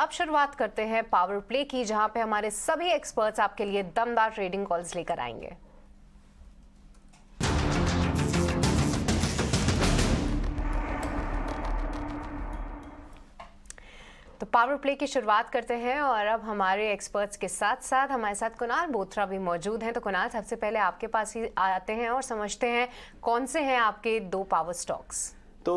अब शुरुआत करते हैं पावर प्ले की, जहां पे हमारे सभी एक्सपर्ट्स आपके लिए दमदार ट्रेडिंग कॉल्स लेकर आएंगे। तो पावर प्ले की शुरुआत करते हैं और अब हमारे एक्सपर्ट्स के साथ साथ हमारे साथ कुणाल बोथरा भी मौजूद हैं। तो कुणाल, सबसे पहले आपके पास ही आते हैं और समझते हैं कौन से हैं आपके दो पावर स्टॉक्स। तो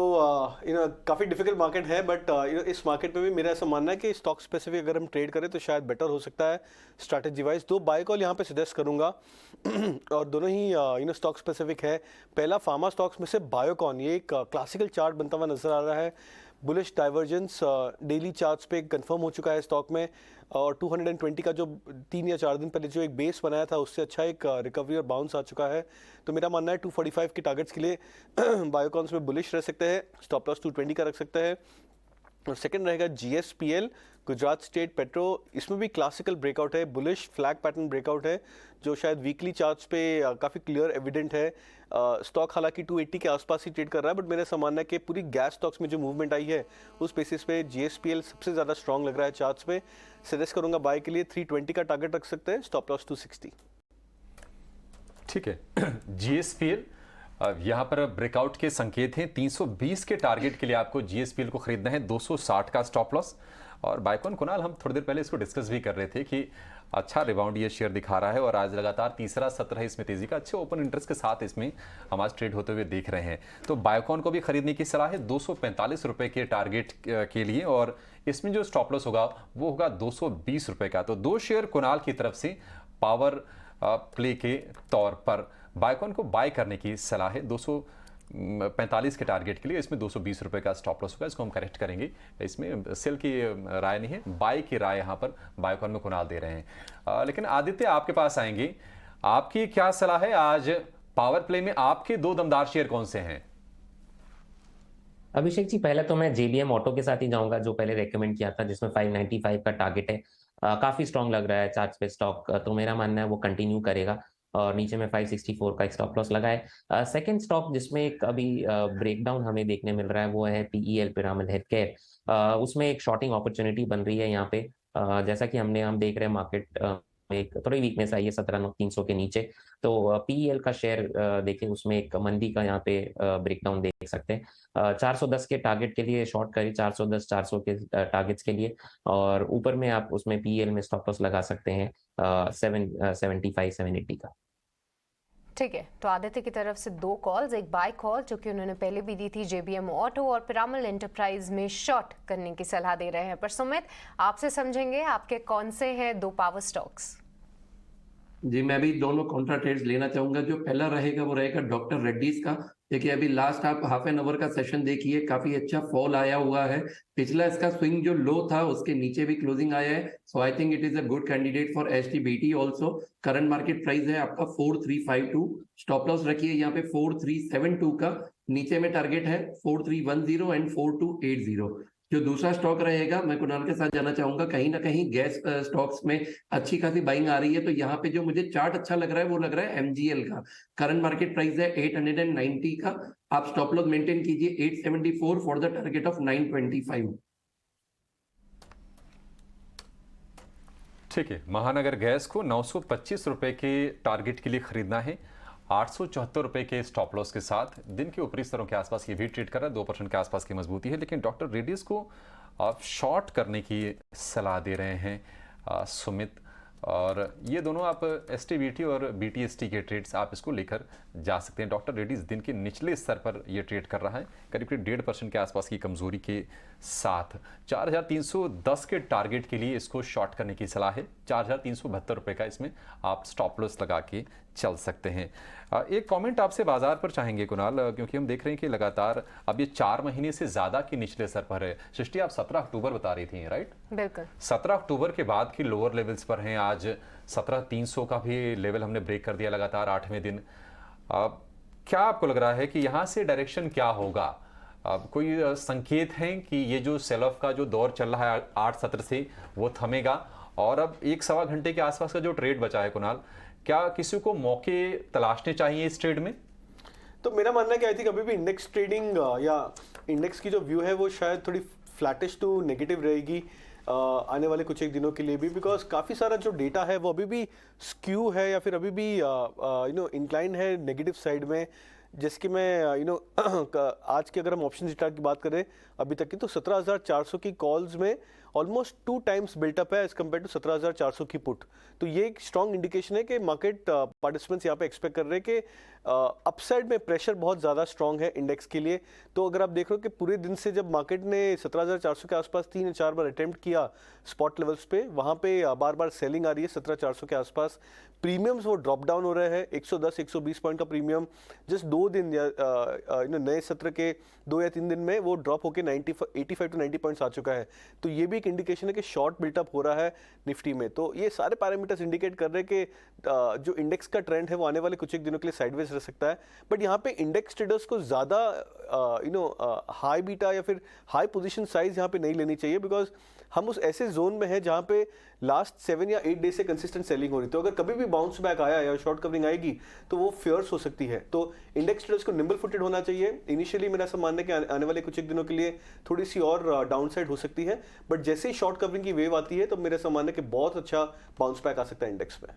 काफ़ी डिफिकल्ट मार्केट है, बट इस मार्केट में भी मेरा ऐसा मानना है कि स्टॉक स्पेसिफिक अगर हम ट्रेड करें तो शायद बेटर हो सकता है स्ट्रैटेजी वाइज। दो बाय कॉल यहाँ पे सजेस्ट करूँगा और दोनों ही स्टॉक स्पेसिफिक है। पहला फार्मा स्टॉक्स में से बायोकॉन, ये एक क्लासिकल चार्ट बनता हुआ नजर आ रहा है। बुलिश डाइवर्जेंस डेली चार्ट्स पे कंफर्म हो चुका है स्टॉक में, और 220 का जो 3 या 4 दिन पहले जो एक बेस बनाया था उससे अच्छा एक रिकवरी और बाउंस आ चुका है। तो मेरा मानना है 245 के टारगेट्स के लिए बायोकॉन्स में बुलिश रह सकते हैं, स्टॉप लॉस 220 का रख सकते हैं। और सेकंड रहेगा जीएसपीएल, गुजरात स्टेट पेट्रो। इसमें भी क्लासिकल ब्रेकआउट है, बुलिश फ्लैग पैटर्न ब्रेकआउट है जो शायद वीकली चार्ट्स पे काफ़ी क्लियर एविडेंट है। स्टॉक हालांकि 280 के आसपास ही ट्रेड कर रहा है, बट मेरा ऐसा मानना है कि पूरी गैस स्टॉक्स में जो मूवमेंट आई है उस बेसिस पे जीएसपीएल सबसे ज़्यादा स्ट्रॉन्ग लग रहा है चार्ट्स पे। सजेस्ट करूंगा बाय के लिए 320 का टारगेट रख सकते हैं, स्टॉप लॉस 260। ठीक है। जीएसपीएल यहाँ पर ब्रेकआउट के संकेत हैं। 320 के टारगेट के लिए आपको जीएसपीएल को खरीदना है, 260 का स्टॉप लॉस। और बायकॉन, कुणाल, हम थोड़ी देर पहले इसको डिस्कस भी कर रहे थे कि अच्छा रिबाउंड ये शेयर दिखा रहा है और आज लगातार तीसरा सत्र है इसमें तेजी का। अच्छे ओपन इंटरेस्ट के साथ इसमें हम आज ट्रेड होते हुए देख रहे हैं। तो बायोकॉन को भी खरीदने की सलाह है 245 रुपए के टारगेट के लिए, और इसमें जो स्टॉप लॉस होगा वो होगा 220 रुपए का। तो दो शेयर कुणाल की तरफ से पावर प्ले के तौर पर बायोकॉन को बाय करने की सलाह है 245 के टारगेट के लिए। इसमें 220 रुपए का स्टॉप लॉस होगा, इसको हम करेक्ट करेंगे। इसमें सेल की राय नहीं है, बाय की राय यहाँ पर बायोकॉन में कुणाल दे रहे हैं। लेकिन आदित्य, आपके पास आएंगे, आपकी क्या सलाह है आज पावर प्ले में? आपके दो दमदार शेयर कौन से हैं? अभिषेक जी, पहले तो मैं जेबीएम ऑटो के साथ ही जाऊंगा, जो पहले रेकमेंड किया था, जिसमें 595 का टारगेट है। काफी स्ट्रांग लग रहा है चार्ट्स पे स्टॉक, तो मेरा मानना है वो कंटिन्यू करेगा और नीचे में 564 का एक स्टॉप लॉस लगा है। सेकंड स्टॉक जिसमें एक अभी ब्रेकडाउन हमें देखने मिल रहा है वो है पीईएल, पिरामिड हेल्थ केयर। उसमें एक शॉर्टिंग अपॉर्चुनिटी बन रही है यहाँ पे। जैसा कि हम देख रहे हैं मार्केट एक थोड़ी वीकनेस आई है 17,300 के नीचे। तो पीईएल का शेयर देखिए, उसमें एक मंदी का यहाँ पे ब्रेकडाउन देख सकते हैं। 410 के टारगेट के लिए शॉर्ट करिए, 410 400 के टारगेट्स के लिए, और ऊपर में आप उसमें पीईएल में स्टॉप लॉस लगा सकते हैं 775 780 का। ठीक है, तो आदित्य की तरफ से दो कॉल्स, एक बाय कॉल जो कि उन्होंने पहले भी दी थी जेबीएम ऑटो, और पिरामिड एंटरप्राइज में शॉर्ट करने की सलाह दे रहे हैं। पर सुमित, आपसे समझेंगे आपके कौन से हैं दो पावर स्टॉक्स। जी, मैं भी दोनों कॉन्ट्रा ट्रेड्स लेना चाहूंगा। जो पहला रहेगा वो रहेगा डॉक्टर रेड्डीज का। देखिए, अभी लास्ट आप हाफ एन आवर का सेशन देखिए, काफी अच्छा फॉल आया हुआ है। पिछला इसका स्विंग जो लो था उसके नीचे भी क्लोजिंग आया है। So I think it is a good candidate for HTBT also. Current market price है आपका 4352। स्टॉप लॉस रखिए यहाँ पे 4372 का। नीचे में टारगेट है 4310 एंड 4280। जो दूसरा स्टॉक रहेगा, मैं कुणाल के साथ जाना चाहूंगा। कहीं ना कहीं गैस स्टॉक्स में अच्छी खासी बाइंग आ रही है, तो यहाँ पे जो मुझे चार्ट अच्छा लग रहा है वो लग रहा है एमजीएल का। करंट मार्केट प्राइस है 890 का। आप स्टॉप लॉस मेंटेन कीजिए 874 फॉर द टारगेट ऑफ 925। ठीक है, महानगर गैस को 925 रुपए के टारगेट के लिए खरीदना है, 874 रुपए के स्टॉप लॉस के साथ। दिन के ऊपरी स्तरों के आसपास ये भी ट्रेड कर रहा है, 2% के आसपास की मजबूती है। लेकिन डॉक्टर रेड्डीज को आप शॉर्ट करने की सलाह दे रहे हैं सुमित, और ये दोनों आप एसटीबीटी और बीटीएसटी के ट्रेड्स आप इसको लेकर जा सकते हैं। डॉक्टर रेड्डीज दिन के निचले स्तर पर ये ट्रेड कर रहा है, करीब करीब 1.5% के आसपास की कमजोरी के साथ। 4,310 के टारगेट के लिए इसको शॉर्ट करने की सलाह है, 4,372 रुपए का इसमें आप स्टॉप लॉस लगा के चल सकते हैं। एक कमेंट आपसे बाजार पर चाहेंगे कुणाल, क्योंकि हम देख रहे हैं कि लगातार अब ये 4 महीने से ज्यादा के निचले स्तर पर है। सृष्टि, आप 17 अक्टूबर बता रही थी, राइट? बिल्कुल, 17 अक्टूबर के बाद की लोअर लेवल्स पर हैं। आज 17,300 का भी लेवल हमने ब्रेक कर दिया लगातार 8वें दिन। क्या आपको लग रहा है कि यहाँ से डायरेक्शन क्या होगा? कोई संकेत हैं कि ये जो सेल ऑफ का जो दौर चल रहा है 8 सत्र से वो थमेगा? और अब 1-1.25 घंटे के आसपास का जो ट्रेड बचा है कुणाल, क्या किसी को मौके तलाशने चाहिए इस ट्रेड में? तो मेरा मानना है कि आई थिंक अभी भी इंडेक्स ट्रेडिंग या इंडेक्स की जो व्यू है वो शायद थोड़ी फ्लैटिश टू नेगेटिव रहेगी। आने वाले कुछ एक दिनों के लिए भी, बिकॉज काफ़ी सारा जो डेटा है वो अभी भी स्क्यू है या फिर अभी भी इंक्लाइन है नेगेटिव साइड में। जैसे कि मैं आज की अगर हम ऑप्शन डेटा की बात करें अभी तक की, तो 17,400 की कॉल्स में ऑलमोस्ट 2 टाइम्स बिल्टअप है एज कम्पेयर टू 17,400 की पुट। तो ये एक स्ट्रॉन्ग इंडिकेशन है कि मार्केट पार्टिसिपेंट्स यहाँ पे एक्सपेक्ट कर रहे हैं कि अपसाइड में प्रेशर बहुत ज़्यादा स्ट्रॉन्ग है इंडेक्स के लिए। तो अगर आप देख रहे हो कि पूरे दिन से जब मार्केट ने 17,400 के आसपास 3 या 4 बार अटेम्प्ट किया स्पॉट लेवल्स पे, वहाँ पे बार बार सेलिंग आ रही है 17,400 के आसपास। प्रीमियम्स वो ड्रॉप डाउन हो रहे हैं, 110-120 पॉइंट का प्रीमियम जस्ट 2 दिन या नए सत्र के 2 या 3 दिन में वो ड्रॉप होकर 85 टू 90 पॉइंट्स आ चुका है। तो ये भी एक इंडिकेशन है कि शॉर्ट बिल्टअप हो रहा है निफ्टी में। तो ये सारे पैरामीटर्स इंडिकेट कर रहे हैं कि जो इंडेक्स का ट्रेंड है वो आने वाले कुछ एक दिनों के लिए साइडवेज रह सकता है। बट यहाँ पे इंडेक्स ट्रेडर्स को ज़्यादा हाई बीटा या फिर हाई पोजीशन साइज यहाँ पे नहीं लेनी चाहिए, बिकॉज हम उस ऐसे जोन में हैं जहाँ पे लास्ट 7 या 8 डे से कंसिस्टेंट सेलिंग हो रही। तो अगर कभी भी बाउंस बैक आया या शॉर्ट कवरिंग आएगी तो वो फियर्स हो सकती है। तो इंडेक्स ट्रेडर्स को निम्बल फुटेड होना चाहिए। इनिशियली मेरा ऐसा मानना है कि आने वाले कुछ एक दिनों के लिए थोड़ी सी और डाउन साइड हो सकती है, बट जैसे ही शॉर्ट कवरिंग की वेव आती है तो मेरा ऐसा मानना है कि बहुत अच्छा बाउंस बैक आ सकता है इंडेक्स में।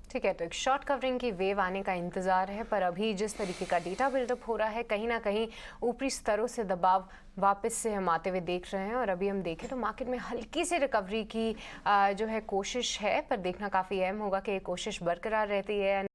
ठीक है, तो एक शॉर्ट कवरिंग की वेव आने का इंतजार है, पर अभी जिस तरीके का डेटा बिल्डअप हो रहा है कहीं ना कहीं ऊपरी स्तरों से दबाव वापस से हम आते हुए देख रहे हैं। और अभी हम देखें तो मार्केट में हल्की सी रिकवरी की जो है कोशिश है, पर देखना काफ़ी अहम होगा कि ये कोशिश बरकरार रहती है।